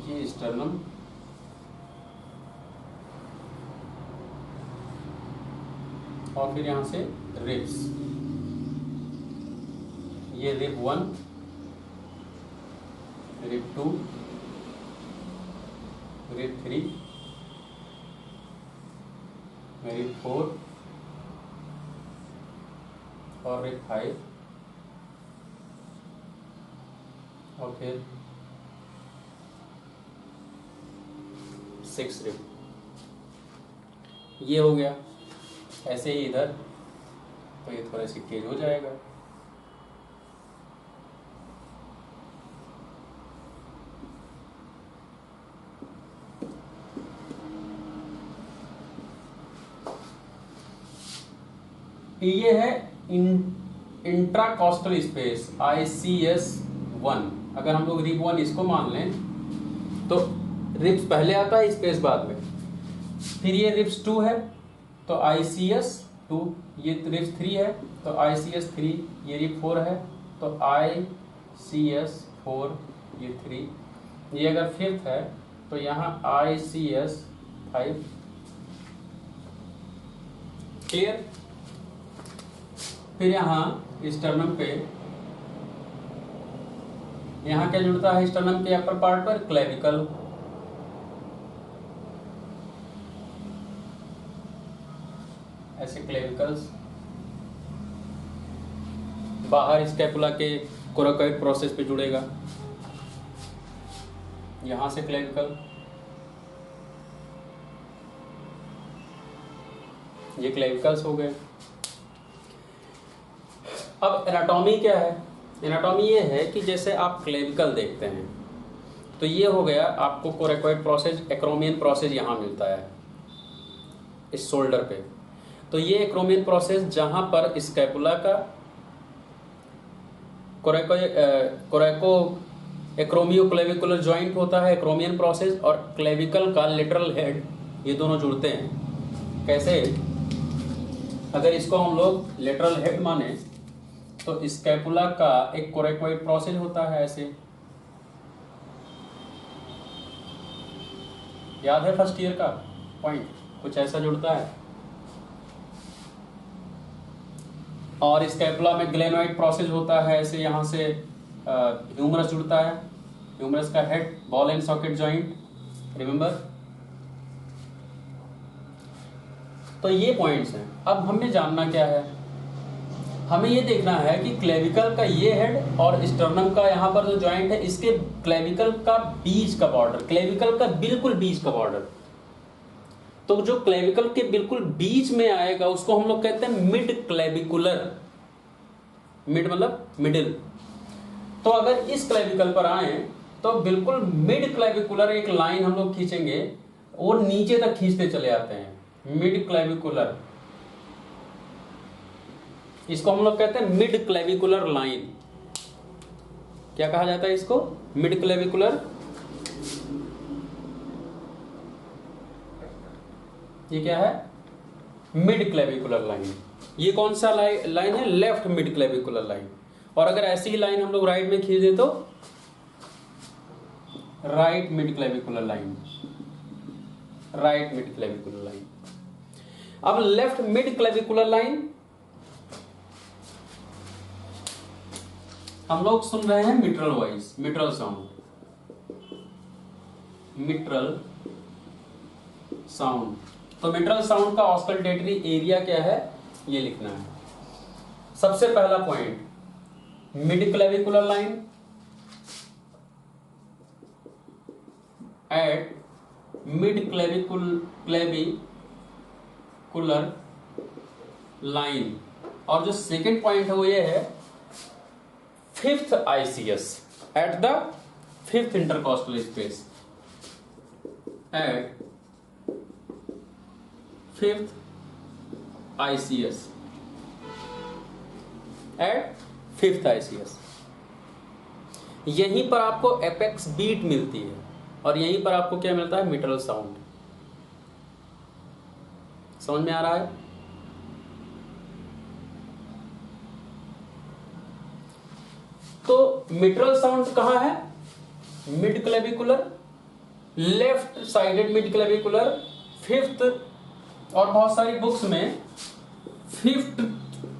ये स्टर्नम, और फिर यहाँ से रिब्स, ये रिब 1, रिब 2, रिब 3, रिब 4 और रिब 5, और फिर 6 रिब। ये हो गया। ऐसे ही इधर, तो ये थोड़ा सी तेज हो जाएगा। ये है इंट्राकॉस्टल स्पेस ICS1। अगर हम लोग रिब 1 इसको मान लें तो रिब्स पहले आता है, स्पेस बाद में। फिर ये रिब्स 2 है तो ICS2, ये रिब्स 3 है तो ICS3, ये रिब 4 है तो ICS4, ये 3, ये अगर 5th है तो यहाँ ICS5। क्लियर। फिर यहाँ स्टर्नम पे, यहाँ क्या जुड़ता है स्टर्नम के अपर पार्ट पर? क्लेविकल। ऐसे क्लेविकल्स बाहर स्कैपुला के कोराकोइड प्रोसेस पे जुड़ेगा, यहां से क्लेविकल, ये क्लेविकल्स हो गए। अब एनाटॉमी क्या है? एनाटॉमी ये है कि जैसे आप क्लेविकल देखते हैं तो ये हो गया आपको कोराकोइड प्रोसेस, एक्रोमियन प्रोसेस यहाँ मिलता है इस शोल्डर पे। तो ये एक्रोमियन प्रोसेस जहां पर स्कैपुला का कोरैको एक्रोमियो क्लेविकुलर जॉइंट होता है, एक्रोमियन प्रोसेस, और क्लेविकल का लेटरल हेड, ये दोनों जुड़ते हैं। कैसे? अगर इसको हम लोग लेटरल हेड माने तो स्कैपुला का एक कोरैकोइड प्रोसेस होता है ऐसे, याद है फर्स्ट ईयर का पॉइंट? कुछ ऐसा जुड़ता है। और स्कैपुला में ग्लेनोइड प्रोसेस होता है ऐसे, यहाँ से ह्यूमरस जुड़ता है, ह्यूमरस का head, ball and socket joint, remember. तो ये पॉइंट्स हैं। अब हमें जानना क्या है? हमें ये देखना है कि क्लेविकल का ये हेड और स्टर्नम का यहाँ पर जो जॉइंट है, इसके क्लेविकल का बीच का बॉर्डर, क्लेविकल का बिल्कुल बीच का बॉर्डर, तो जो क्लेविकल के बिल्कुल बीच में आएगा उसको हम लोग कहते हैं मिड क्लेविकुलर। मिड मतलब मिडिल। तो अगर इस क्लेविकल पर आए तो बिल्कुल मिड क्लेविकुलर एक लाइन हम लोग खींचेंगे, वो नीचे तक खींचते चले आते हैं, मिड क्लेविकुलर। इसको हम लोग कहते हैं मिड क्लेविकुलर लाइन। क्या कहा जाता है इसको? Mid clavicular. ये क्या है? Mid clavicular line. ये कौन सा लाइन है? Left mid clavicular line. और अगर ऐसी ही लाइन हम लोग राइट में खींच दे तो right mid clavicular line, right mid clavicular line. अब लेफ्ट मिड क्लेविकुलर लाइन हम लोग सुन रहे हैं mitral voice, mitral sound, mitral sound. तो मिट्रल साउंड का ऑस्कल्टेटरी एरिया क्या है ये लिखना है। सबसे पहला point, mid clavicular line at mid clavicular line. और जो सेकंड पॉइंट है वो ये है 5th ICS at the 5th intercostal space, at 5th ICS, at 5th ICS। यहीं पर आपको एपेक्स बीट मिलती है और यहीं पर आपको क्या मिलता है? Mitral sound. समझ में आ रहा है? तो मिट्रल साउंड कहां है? Mid clavicular left sided mid clavicular, fifth, और बहुत सारी बुक्स में फिफ्थ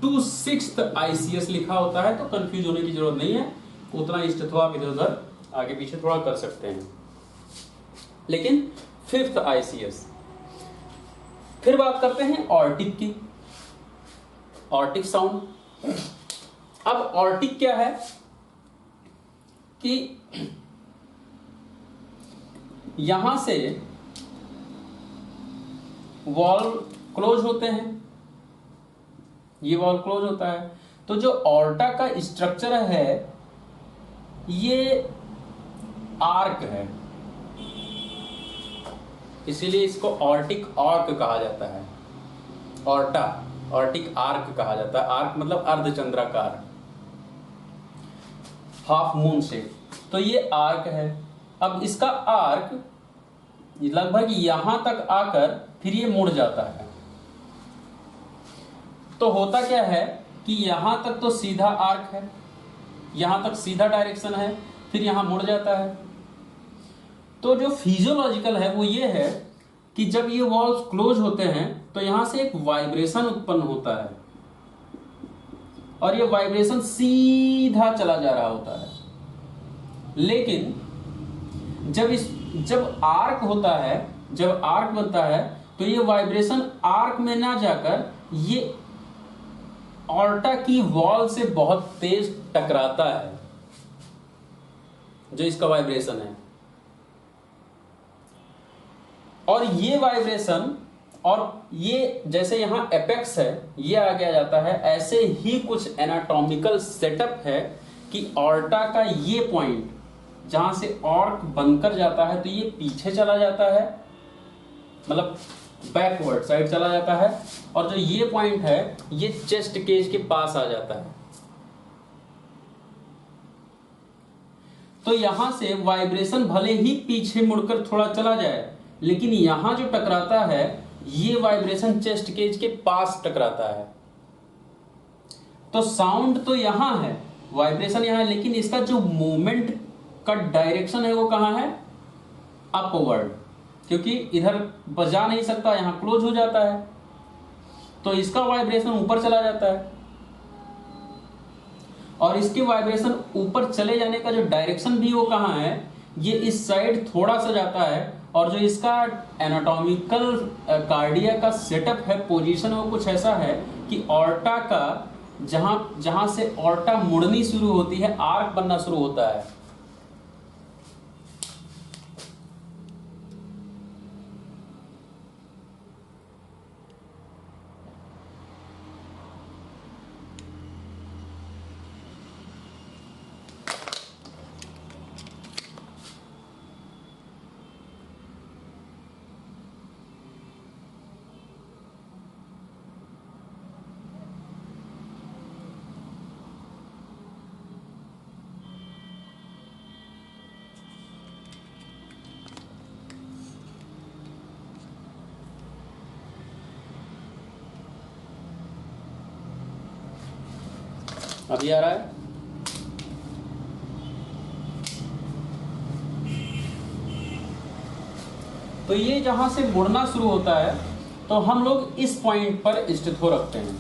टू सिक्स्थ आईसीएस लिखा होता है, तो कंफ्यूज होने की जरूरत नहीं है, उतना इष्टत्व आप इधर उधर आगे पीछे थोड़ा कर सकते हैं, लेकिन फिफ्थ आईसीएस। फिर बात करते हैं ऑर्टिक की, ऑर्टिक साउंड। अब ऑर्टिक क्या है कि यहां से वॉल क्लोज होते हैं, ये वॉल क्लोज होता है, तो जो ऑर्टा का स्ट्रक्चर है ये आर्क है, इसीलिए इसको ऑर्टिक आर्क कहा जाता है। ऑर्टा ऑर्टिक आर्क कहा जाता है, आर्क मतलब अर्धचंद्राकार, हाफ मून शेप, तो ये आर्क है। अब इसका आर्क लगभग यहां तक आकर फिर ये मुड़ जाता है, तो होता क्या है कि यहां तक तो सीधा आर्क है, यहां तक सीधा डायरेक्शन है, फिर यहां मुड़ जाता है। तो जो फिजियोलॉजिकल है वो ये है कि जब ये वॉल्स क्लोज होते हैं तो यहां से एक वाइब्रेशन उत्पन्न होता है, और ये वाइब्रेशन सीधा चला जा रहा होता है। लेकिन जब आर्क होता है, जब आर्क बनता है, तो ये वाइब्रेशन आर्क में ना जाकर ये ऑर्टा की वॉल से बहुत तेज टकराता है, जो इसका वाइब्रेशन है। और ये वाइब्रेशन, और ये जैसे यहां एपेक्स है, ये आगे आ जाता है, ऐसे ही कुछ एनाटॉमिकल सेटअप है कि ऑर्टा का ये पॉइंट जहां से ऑर्क बनकर जाता है, तो ये पीछे चला जाता है, मतलब बैकवर्ड साइड चला जाता है, और जो ये पॉइंट है ये चेस्ट केज के पास आ जाता है। तो यहां से वाइब्रेशन भले ही पीछे मुड़कर थोड़ा चला जाए, लेकिन यहां जो टकराता है ये वाइब्रेशन चेस्ट केज के पास टकराता है। तो साउंड तो यहां है, वाइब्रेशन यहां है, लेकिन इसका जो मूवमेंट का डायरेक्शन है वो कहां है? अपवर्ड, क्योंकि इधर बजा नहीं सकता, यहां क्लोज हो जाता है, तो इसका वाइब्रेशन ऊपर चला जाता है, और इसके वाइब्रेशन ऊपर चले जाने का जो डायरेक्शन भी वो कहां है? ये इस साइड थोड़ा सा जाता है, और जो इसका एनाटॉमिकल कार्डिया का सेटअप है, पोजीशन है, वो कुछ ऐसा है कि ऑर्टा का जहां से ऑर्टा मुड़नी शुरू होती है, आर्क बनना शुरू होता है, अभी आ रहा है। तो ये जहां से मुड़ना शुरू होता है, तो हम लोग इस पॉइंट पर स्थितो रखते हैं,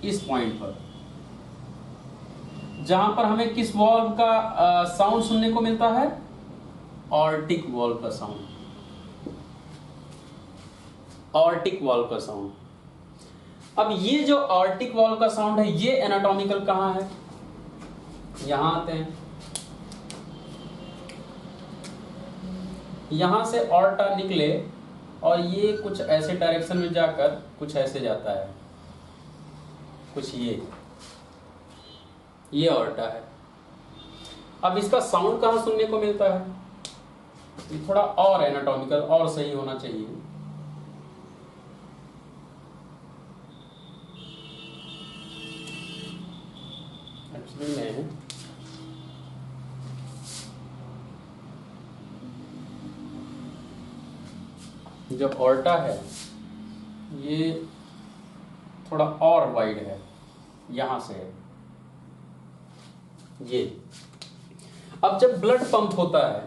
इस पॉइंट पर, जहां पर हमें किस वॉल्व का साउंड सुनने को मिलता है? ऑर्टिक वॉल्व का साउंड, ऑर्टिक वॉल्व का साउंड। अब ये जो ऑर्टिक वॉल्व का साउंड है, ये एनाटॉमिकल कहां है? यहां आते हैं, यहां से ऑर्टा निकले और ये कुछ ऐसे डायरेक्शन में जाकर कुछ ऐसे जाता है, कुछ ये ऑर्टा है। अब इसका साउंड कहां सुनने को मिलता है? ये थोड़ा और एनाटॉमिकल और सही होना चाहिए। एक्चुअली में जो ऑर्टा है ये थोड़ा और वाइड है, यहां से है ये। अब जब ब्लड पंप होता है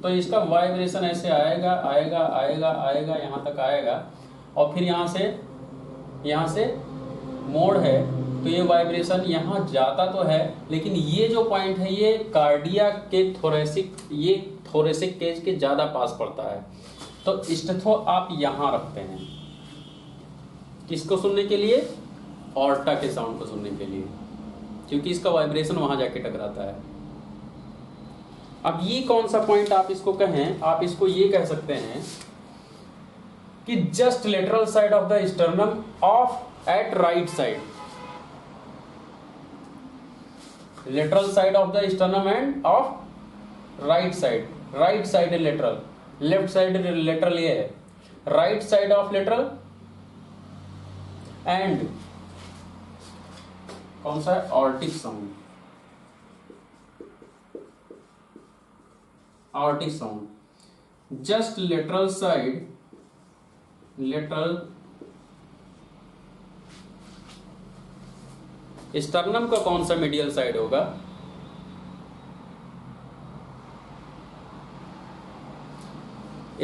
तो इसका वाइब्रेशन ऐसे आएगा आएगा आएगा आएगा यहाँ तक आएगा, और फिर यहाँ से मोड है तो ये वाइब्रेशन यहाँ जाता तो है, लेकिन ये जो पॉइंट है ये कार्डियक के थोरेसिक केज के ज़्यादा पास पड़ता है। तो स्टेथो आप यहाँ रखते हैं, किसको सुनने के लिए? ऑर्टा के साउंड को सुनने के लिए, क्योंकि इसका वाइब्रेशन वहाँ जाके टकराता है। अब ये कौन सा पॉइंट आप इसको कहें? आप इसको ये कह सकते हैं कि just lateral side of the sternum of at right side, lateral side of the sternum and of right side. Right side lateral, left side lateral ये है, right side of lateral and कौन सा है? Aortic sound, aortic sound just lateral side, lateral sternum का कौन सा medial side होगा?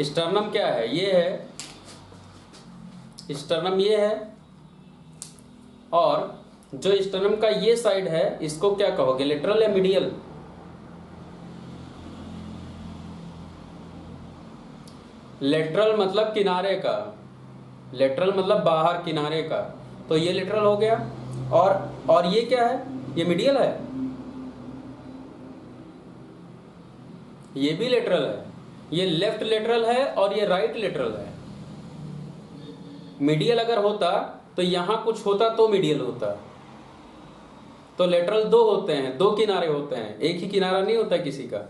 Sternum क्या है? ये है, स्टर्नम ये है, और जो स्टर्नम का ये साइड है इसको क्या कहोगे, लेटरल या मीडियल? लेटरल मतलब किनारे का, लेटरल मतलब बाहर किनारे का, तो ये लेटरल हो गया। और ये क्या है? ये मीडियल है, ये भी लेटरल है, ये लेफ्ट लेटरल है और ये राइट लेटरल है। मीडियल अगर होता तो यहां कुछ होता तो मीडियल होता, तो लेटरल दो होते हैं, दो किनारे होते हैं, एक ही किनारा नहीं होता किसी का।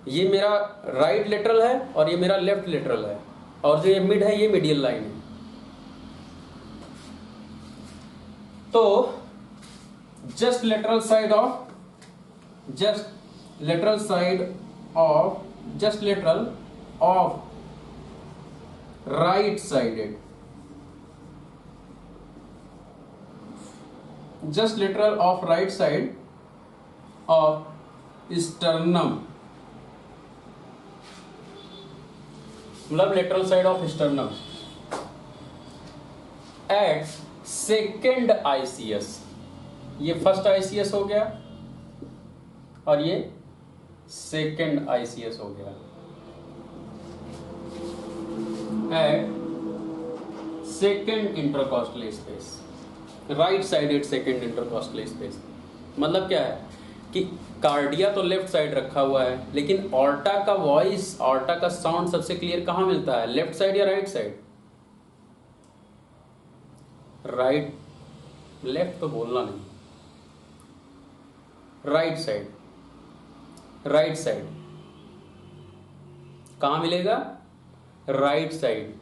ये मेरा राइट लेटरल है और ये मेरा लेफ्ट लेटरल है, और जो ये मिड है ये मीडियल लाइन है। तो just lateral side of, just lateral side of, just lateral of right sided, just lateral of right side of sternum, मतलब lateral side of sternum at second ICS, ये फर्स्ट ICS हो गया और ये second ICS हो गया, at second intercostal space, right sided second intercostal space. मतलब क्या है कि कार्डिया तो लेफ्ट साइड रखा हुआ है, लेकिन ऑर्टा का वॉइस, ऑर्टा का साउंड सबसे क्लियर कहाँ मिलता है? लेफ्ट साइड या राइट साइड? राइट, लेफ्ट तो बोलना नहीं, राइट साइड, राइट साइड कहाँ मिलेगा? Right side.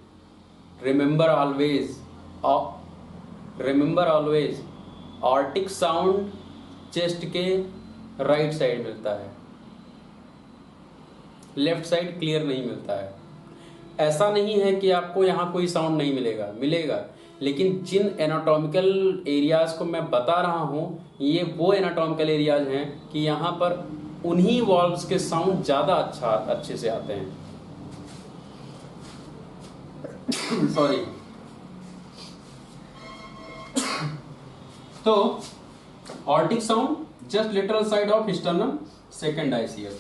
Remember always, remember always aortic sound chest के राइट साइड मिलता है, लेफ्ट साइड क्लियर नहीं मिलता है। ऐसा नहीं है कि आपको यहाँ कोई साउंड नहीं मिलेगा, मिलेगा, लेकिन जिन एनाटॉमिकल एरियाज को मैं बता रहा हूँ ये वो एनाटॉमिकल एरियाज हैं कि यहाँ पर उन्हीं वॉल्व्स के साउंड ज़्यादा अच्छे से आते हैं। सॉरी। तो aortic sound just lateral side of sternum, second ICS।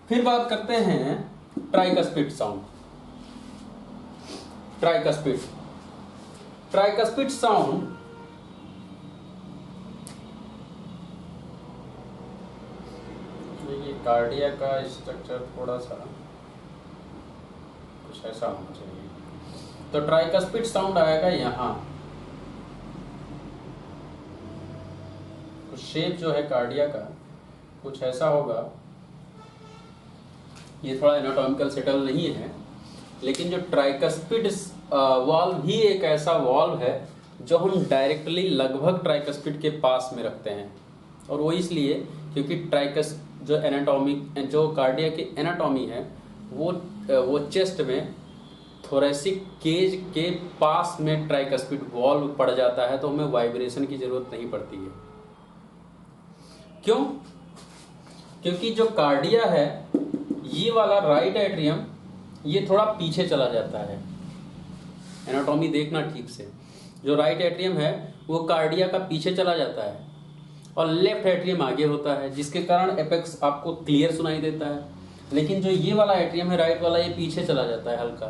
फिर बात करते हैं tricuspid sound. Tricuspid, tricuspid sound ये कार्डिया का स्ट्रक्चर थोड़ा सा कुछ ऐसा होना चाहिए। तो ट्राइकस्पिड साउंड आएगा यहाँ, शेप जो है कार्डिया का कुछ ऐसा होगा। ये थोड़ा एनाटॉमिकल सेटल नहीं है, लेकिन जो ट्राइकस्पिड वॉल्व भी एक ऐसा वॉल्व है जो हम डायरेक्टली लगभग ट्राइकस्पिड के पास में रखते हैं, और वो इसलिए क्योंकि ट्राइकस जो एनाटॉमिक, जो कार्डिया की एनाटॉमी है वो चेस्ट में थोरेसिक केज के पास में ट्राइकस्पिड वॉल्व पड़ जाता है, तो हमें वाइब्रेशन की जरूरत नहीं पड़ती है। क्यों? क्योंकि जो कार्डिया है ये वाला राइट एट्रियम ये थोड़ा पीछे चला जाता है। एनाटॉमी देखना ठीक से, जो राइट एट्रियम है वो कार्डिया का पीछे चला जाता है और लेफ्ट एट्रियम आगे होता है, जिसके कारण एपेक्स आपको क्लियर सुनाई देता है। लेकिन जो ये वाला एट्रियम है राइट वाला, ये पीछे चला जाता है हल्का,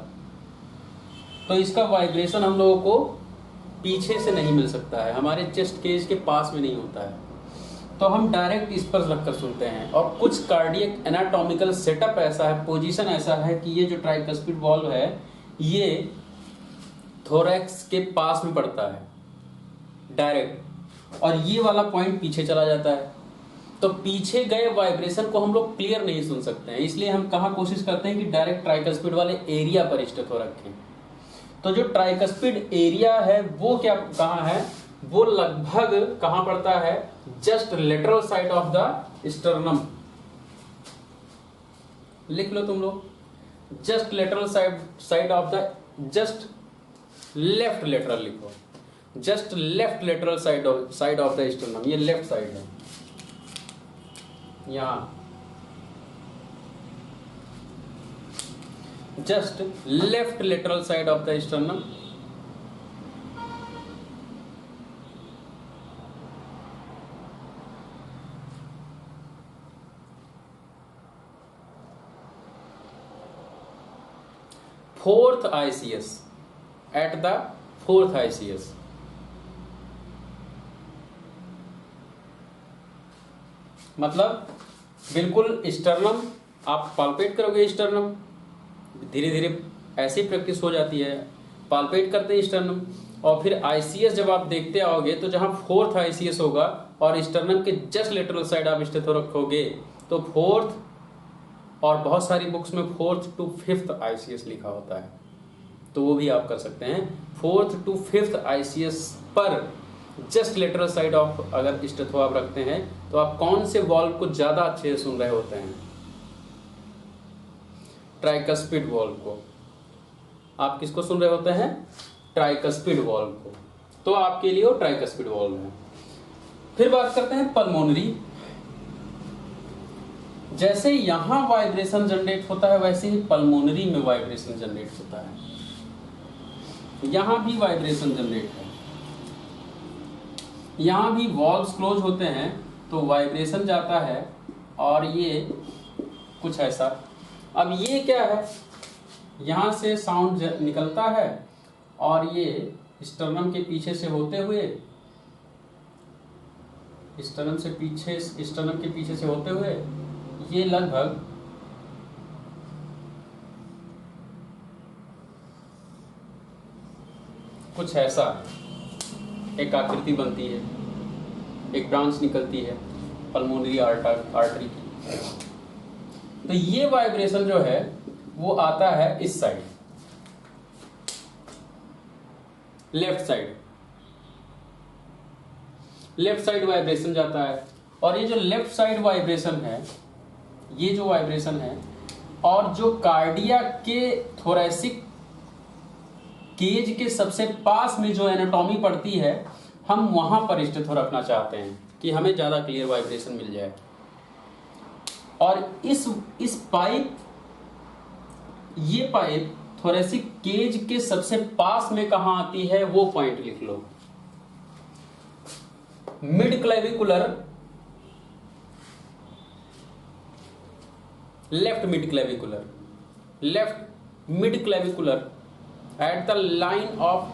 तो इसका वाइब्रेशन हम लोगों को पीछे से नहीं मिल सकता है, हमारे चेस्ट केज के पास में नहीं होता है, तो हम डायरेक्ट इस पर रखकर सुनते हैं। और कुछ कार्डियक एनाटॉमिकल सेटअप ऐसा है, पोजीशन ऐसा है कि ये जो ट्राइकस्पिड वॉल्व है ये थोरैक्स के पास में पड़ता है डायरेक्ट, और ये वाला पॉइंट पीछे चला जाता है, तो पीछे गए वाइब्रेशन को हम लोग क्लियर नहीं सुन सकते हैं। इसलिए हम कहाँ कोशिश करते हैं कि डायरेक्ट ट्राइकस्पिड वाले एरिया पर स्टेथो रखें। तो जो ट्राइकस्पिड एरिया है वो क्या कहाँ है, वो लगभग कहाँ पड़ता है, just lateral side of the sternum. लिख लो तुम लोग, just lateral side of the, just left lateral लिखो, just left lateral side of the sternum, ये लेफ्ट साइड है यहां, just left lateral side of the sternum. Fourth ICS, at the fourth ICS, मतलब बिल्कुल स्टर्नम, आप palpate करोगे sternum, धीरे धीरे ऐसी प्रैक्टिस हो जाती है, पाल्पेट करते हैं स्टर्नम, और फिर आईसीएस जब आप देखते आओगे तो जहां फोर्थ आईसीएस होगा और स्टर्नम के जस्ट लेटरल साइड आप स्टेथो रखोगे तो फोर्थ, और बहुत सारी बुक्स में 4th to 5th आईसीएस लिखा होता है, तो वो भी आप कर सकते हैं। 4th to 5th आईसीएस पर जस्ट लेटरल साइड ऑफ अगर स्टेथो आप रखते हैं तो आप कौन से वॉल्व को ज्यादा अच्छे से सुन रहे होते हैं, ट्राइकस्पिड वॉल्व को। आप किसको सुन रहे होते हैं, ट्राइकस्पिड वॉल्व को, तो आपके लिए वो ट्राइकस्पिड वॉल्व है। फिर बात करते हैं पल्मोनरी। जैसे यहां वाइब्रेशन जनरेट होता है वैसे ही पल्मोनरी में वाइब्रेशन जनरेट होता है, यहां भी वाइब्रेशन जनरेट है, यहां भी वॉल्व्स क्लोज होते हैं तो वाइब्रेशन जाता है, और ये कुछ ऐसा। अब ये क्या है, यहां से साउंड निकलता है और ये स्टर्नम के पीछे से होते हुए, स्टर्नम के पीछे से होते हुए ये लगभग कुछ ऐसा एक आकृति बनती है, एक ब्रांच निकलती है पल्मोनरी आर्टरी की। तो ये वाइब्रेशन जो है वो आता है इस साइड, लेफ्ट साइड वाइब्रेशन जाता है। और ये जो लेफ्ट साइड वाइब्रेशन है, ये जो वाइब्रेशन है, और जो कार्डिया के थोरैसिक केज के सबसे पास में जो एनाटॉमी पड़ती है, हम वहां पर स्टेथो रखना चाहते हैं कि हमें ज्यादा क्लियर वाइब्रेशन मिल जाए। और इस पाइप, ये पाइप थोरैसिक केज के सबसे पास में कहां आती है वो पॉइंट लिख लो, mid clavicular, left mid clavicular at the line of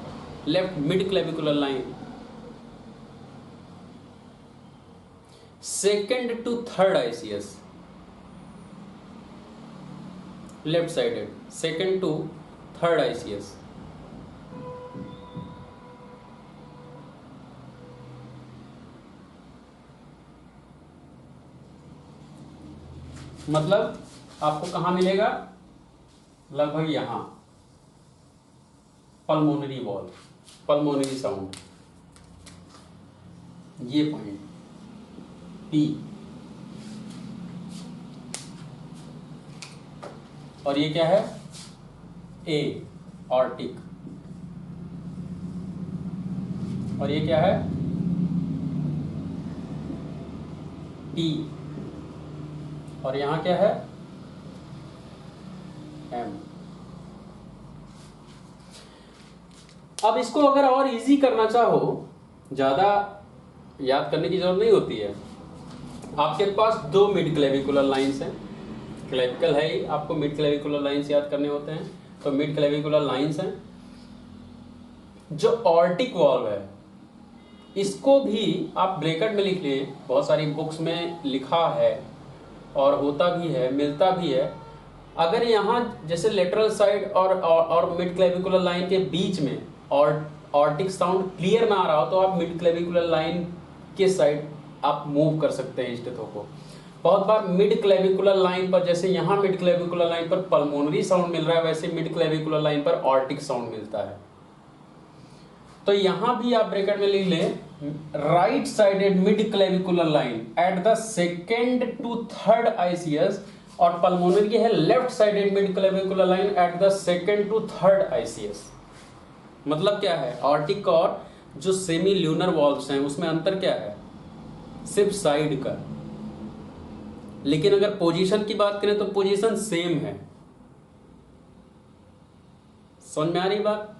left mid clavicular line, second to third ICS, left sided, second to third ICS। मतलब आपको कहां मिलेगा, लगभग यहां, पल्मोनरी वॉल्व, पल्मोनरी साउंड, ये पॉइंट पी, और ये क्या है, ए ऑर्टिक, और ये क्या है, टी और यहाँ क्या है, M। अब इसको अगर और इजी करना चाहो, ज्यादा याद करने की जरूरत नहीं होती है। आपके पास दो मिड क्लेविकुलर लाइंस हैं, क्लेविकल है ही, आपको मिड क्लेविकुलर लाइंस याद करने होते हैं। तो मिड क्लेविकुलर लाइंस हैं। जो ऑर्टिक वॉल्व है इसको भी आप ब्रैकेट में लिख लिए, बहुत सारी बुक्स में लिखा है और होता भी है, मिलता भी है। अगर यहाँ जैसे लेटरल साइड और मिड क्लेविकुलर लाइन के बीच में ऑर्टिक साउंड क्लियर ना आ रहा हो तो आप मिड क्लेविकुलर लाइन के साइड आप मूव कर सकते हैं स्टेथो को। बहुत बार मिड क्लेविकुलर लाइन पर, जैसे यहाँ मिड क्लेविकुलर लाइन पर पल्मोनरी साउंड मिल रहा है, वैसे मिड क्लेविकुलर लाइन पर ऑर्टिक साउंड मिलता है। तो यहां भी आप ब्रैकेट में लिख लें, right sided mid clavicular line at the second to third ICS, और पल्मोनरी है left sided mid clavicular line at the second to third ICS. मतलब क्या है, ऑर्टिक और जो सेमी ल्यूनर वॉल्व्स हैं उसमें अंतर क्या है, सिर्फ साइड का। लेकिन अगर पोजीशन की बात करें तो पोजीशन सेम है। समझ में आ रही बात?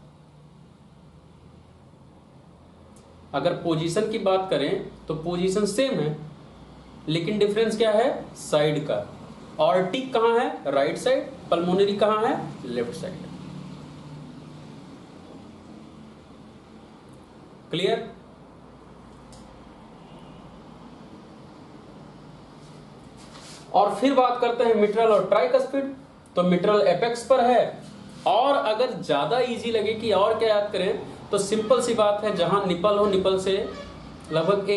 अगर पोजीशन की बात करें तो पोजीशन सेम है, लेकिन डिफरेंस क्या है, साइड का। ऑर्टिक कहां है, राइट साइड, पल्मोनरी कहां है, लेफ्ट साइड। क्लियर? और फिर बात करते हैं मिट्रल और ट्राइकस्पिड। तो मिट्रल एपेक्स पर है, और अगर ज्यादा इजी लगे कि और क्या याद करें तो सिंपल सी बात है, जहां निपल हो, निपल से लगभग एक